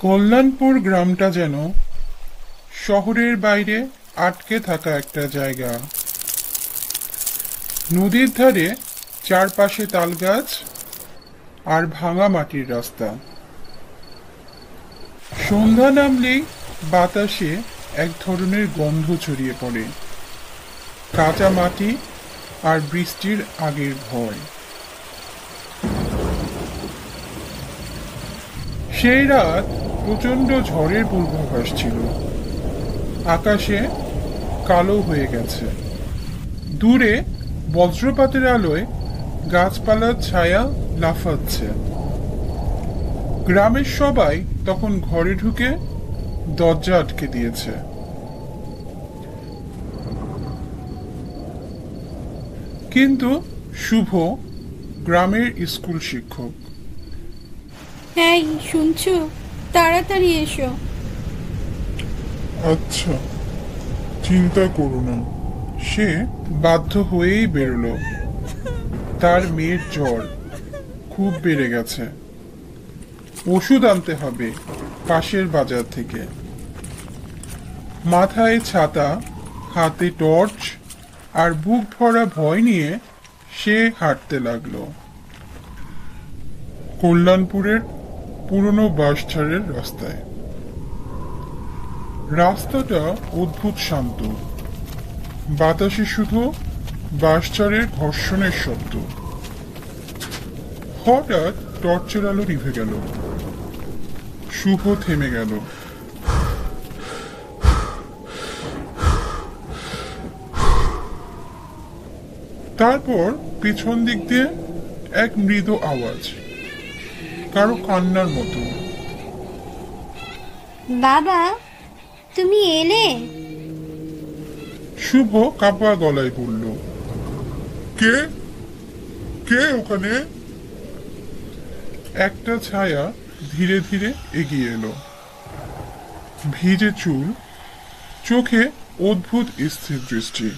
কল্যাণপুর গ্রামটা যেন শহরের বাইরে আটকে থাকা একটা জায়গা। নদীর ধারে চারপাশে তালগাছ আর ভাঙা মাটির রাস্তা। সন্ধ্যা নামলেই বাতাসে এক ধরনের গন্ধ ছড়িয়ে পড়ে, কাঁচা মাটি আর বৃষ্টির আগের ভয়। সেই রাত প্রচন্ড ঝড়ের পূর্বাভাস ছিল। আকাশে কালো হয়ে গেছে। দূরে বজ্রপাতের আলোয় গাছপালার ছায়া লাফাচ্ছে। গ্রামের সবাই তখন ঘরে ঢুকে দরজা আটকে দিয়েছে। কিন্তু শুভ গ্রামের স্কুল শিক্ষক। এই শুনছো, তাড়াতাড়ি এসো। আচ্ছা, চিন্তা করো না। সে বাধ্য হয়েই বেরোলো। তার মেয়ের জ্বর খুব বেড়ে গেছে। ওষুধ আনতে হবে পাশের বাজার থেকে। মাথায় ছাতা, হাতে টর্চ আর বুক ভরা ভয় নিয়ে সে হাঁটতে লাগলো কল্যাণপুরের পুরনো বাঁশঝাড়ের রাস্তায়। রাস্তাটা অদ্ভুত শান্ত। বাতাসে শুধু বাঁশঝাড়ের ঘর্ষণের শব্দ। হঠাৎ টর্চের আলো নিভে গেল। শুভ থেমে গেল। তারপর পিছন দিক দিয়ে এক মৃদু আওয়াজ, কারো কান্নার মতো। বাবা, তুমি এলে? শুভ কাঁপা গলায় বলল, কে কে ওখানে? একটা ছায়া ধীরে ধীরে এগিয়ে এলো। ভিজে চুল, চোখে অদ্ভুত স্থির দৃষ্টি,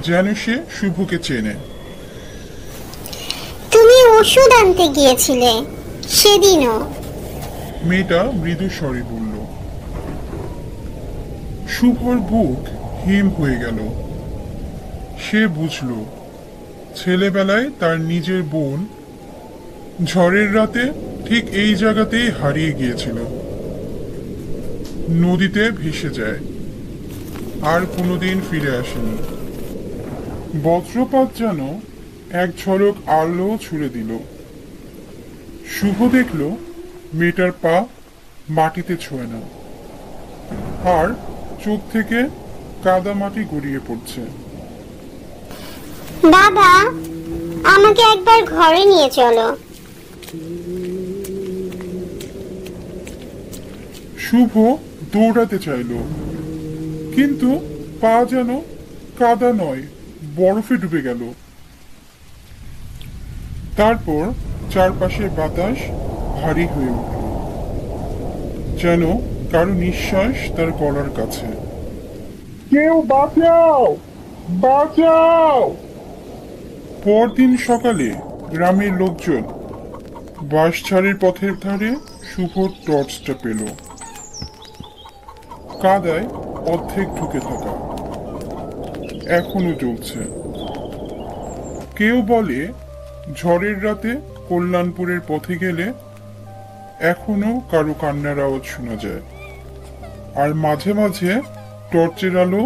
যেন সে শুভকে চেনে। তুমি ওষুধ আনতে গিয়েছিলে সেদিনও? মেয়েটা মৃদু স্বরে বলল। শুভর বুক হিম হয়ে গেল। সে বুঝল, ছেলেবেলায় তার নিজের বোন ঝড়ের রাতে ঠিক এই জায়গাতেই হারিয়ে গিয়েছিল। নদীতে ভেসে যায়, আর কোনোদিন ফিরে আসেনি। বজ্রপাত যেন এক ঝলক আলো ছুড়ে দিল। শুভ দেখল মেয়েটার পা মাটিতে ছোঁয় না, আর চোখ থেকে কাদা মাটি গড়িয়ে পড়ছে। বাবা, আমাকে একবার ঘরে নিয়ে চলো। শুভ দৌড়াতে চাইল, কিন্তু পা যেন কাদা নয়, বরফে ডুবে গেল। তারপর চারপাশে বাতাস ভারী হয়ে উঠল, যেন কারো নিঃশ্বাস তার গলার কাছে। কেউ বাঁচাও, বাঁচাও! পরদিন সকালে গ্রামের লোকজন বাঁশঝাড়ের পথের ধারে শুভর টর্চটা পেল। কাদায় অর্ধেক ঢুকে থাকা, এখনো জ্বলছে। কেউ বলে ঝড়ের রাতে কল্যাণপুরের পথে গেলে এখনো কারো কান্নার আওয়াজ শোনা যায়, আর মাঝে মাঝে টর্চের আলো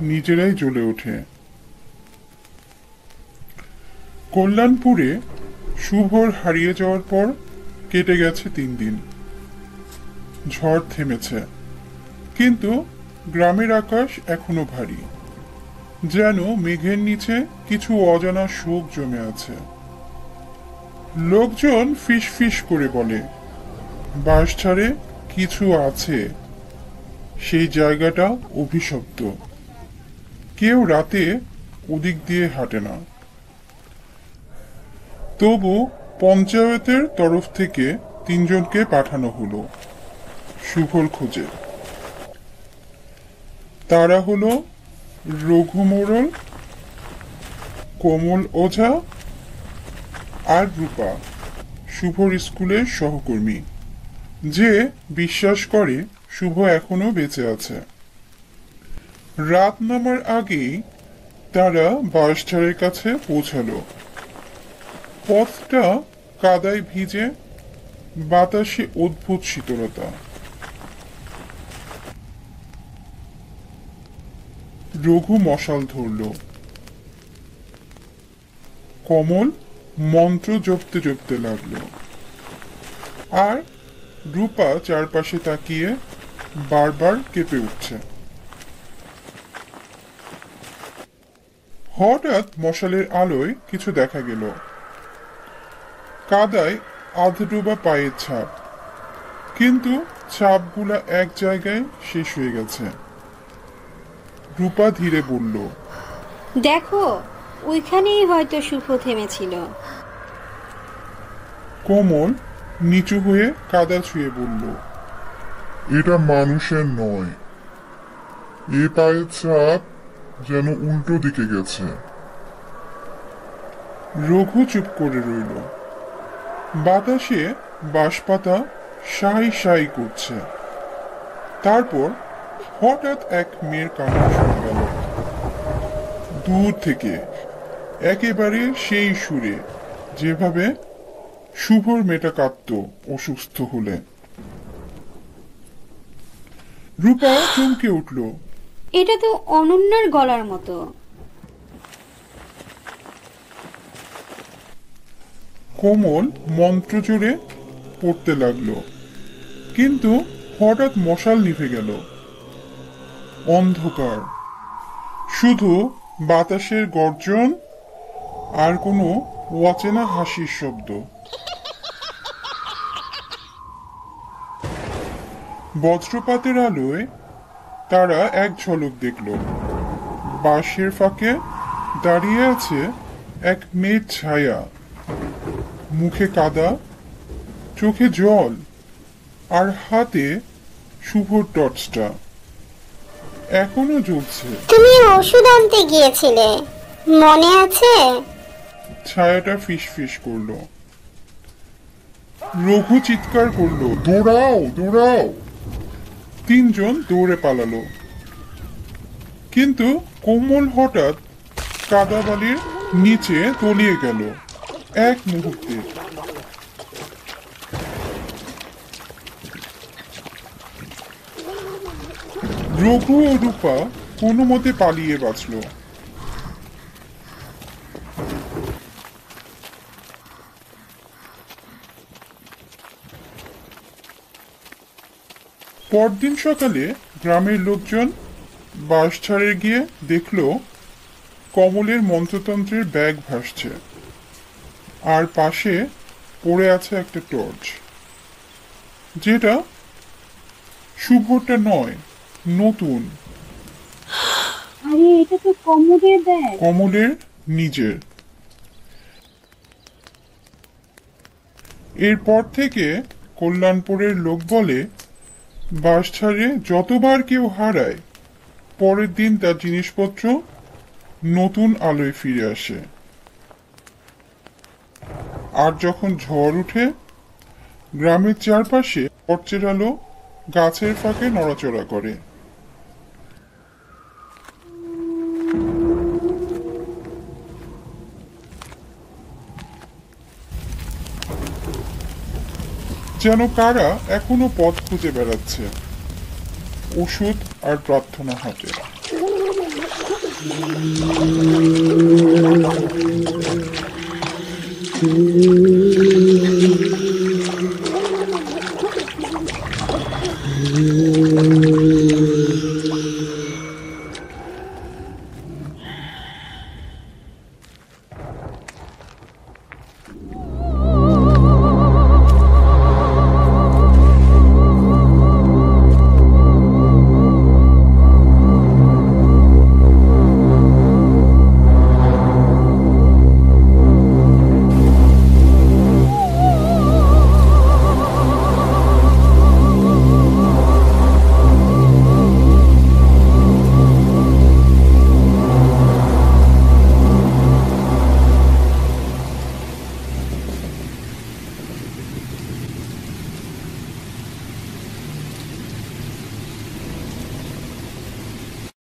নিজেরাই জ্বলে ওঠে। কল্যাণপুরে শুভর হারিয়ে যাওয়ার পর কেটে গেছে 3 দিন। ঝড় থেমেছে, কিন্তু গ্রামের আকাশ এখনো ভারী, যেন মেঘের নিচে কিছু অজানা শোক জমে আছে। লোকজন ফিস ফিস করে বলে, বাঁশঝাড়ে কিছু আছে, সেই জায়গাটা অভিশপ্ত। কেউ রাতে ওদিক দিয়ে হাঁটে না। তবু পঞ্চায়েতের তরফ থেকে 3 জনকে পাঠানো হলো শুভর খোঁজে। তারা হলো রঘু মোড়ল, কোমল ওঝা আর রূপা, শুভর স্কুলের সহকর্মী। যে বিশ্বাস করে শুভ এখনো বেঁচে আছে। রাত নামার আগেই তারা বাঁশঝাড়ের কাছে পৌঁছালো। পথটা কাদায় ভিজে, বাতাসে অদ্ভুত শীতলতা। রঘু মশাল ধরল। কমল মন্ত্র জপতে জপতে লাগলো, আর রূপা চারপাশে তাকিয়ে বারবার কেঁপে উঠছে। হঠাৎ মশালের আলোয় কিছু দেখা গেল। কাদায় আধডোবা পায়ের ছাপ, কিন্তু ছাপগুলা এক জায়গায় শেষ হয়ে গেছে। রূপা ধীরে বলল, দেখো, ওইখানেই হয়তো শুভ থেমেছিল। কোমল নিচু হয়ে কাদা ছুঁয়ে বলল, এটা মানুষের নয়, এ পায়ের ছাপ যেন উল্টো দিকে গেছে। রঘু চুপ করে রইল। বাতাসে বাঁশপাতা সাই সাই করছে। তারপর হঠাৎ এক মেয়ের কান্না শোনা গেল, দূর থেকে, একেবারে সেই সুরে যেভাবে শুভর মেয়েটা কাঁদত অসুস্থ হলে। রূপা চমকে উঠল। এটা তো অনন্যার গলার মতো। কোমল মন্ত্র জোরে পড়তে লাগলো, কিন্তু হঠাৎ মশাল নিভে গেল। অন্ধকার, শুধু বাতাসের গর্জন আর কোনো অচেনা হাসির শব্দ। বজ্রপাতের আলোয় তারা এক ঝলক দেখল। বাঁশের ফাঁকে দাঁড়িয়ে আছে এক মেয়ের ছায়া, মুখে কাদা, চোখে জল, আর হাতে শুভর টর্চটা এখনো জ্বলছে। তুমি ওষুধ আনতে গিয়েছিলে, মনে আছে? ছায়াটা ফিসফিস করলো। রঘু চিৎকার করলো, দৌড়াও দৌড়াও! তিনজন দৌড়ে পালালো। কিন্তু কোমল হঠাৎ কাদাবালির নিচে তলিয়ে গেল এক মুহূর্তে। রঘু ও রূপা কোনো মতে পালিয়ে বাঁচল। পরদিন সকালে গ্রামের লোকজন বাঁশঝাড়ে গিয়ে দেখল কমলের মন্ত্রতন্ত্রের ব্যাগ ভাসছে, আর পাশে পড়ে আছে একটা টর্চ, যেটা শুভটা নয়, নতুন। আরে এটা তো কমলের ব্যাগ। কমলের নিজের। এরপর থেকে কল্যাণপুরের লোক বলে, বাঁশঝাড়ে যতবার কেউ হারায়, পরের দিন তার জিনিসপত্র নতুন আলোয় ফিরে আসে। আর যখন ঝড় উঠে, গ্রামের চারপাশে টর্চের আলো গাছের ফাঁকে নড়াচড়া করে। যেন কারা এখনো পথ খুঁজে বেড়াচ্ছে, ওষুধ আর প্রার্থনা হাতে।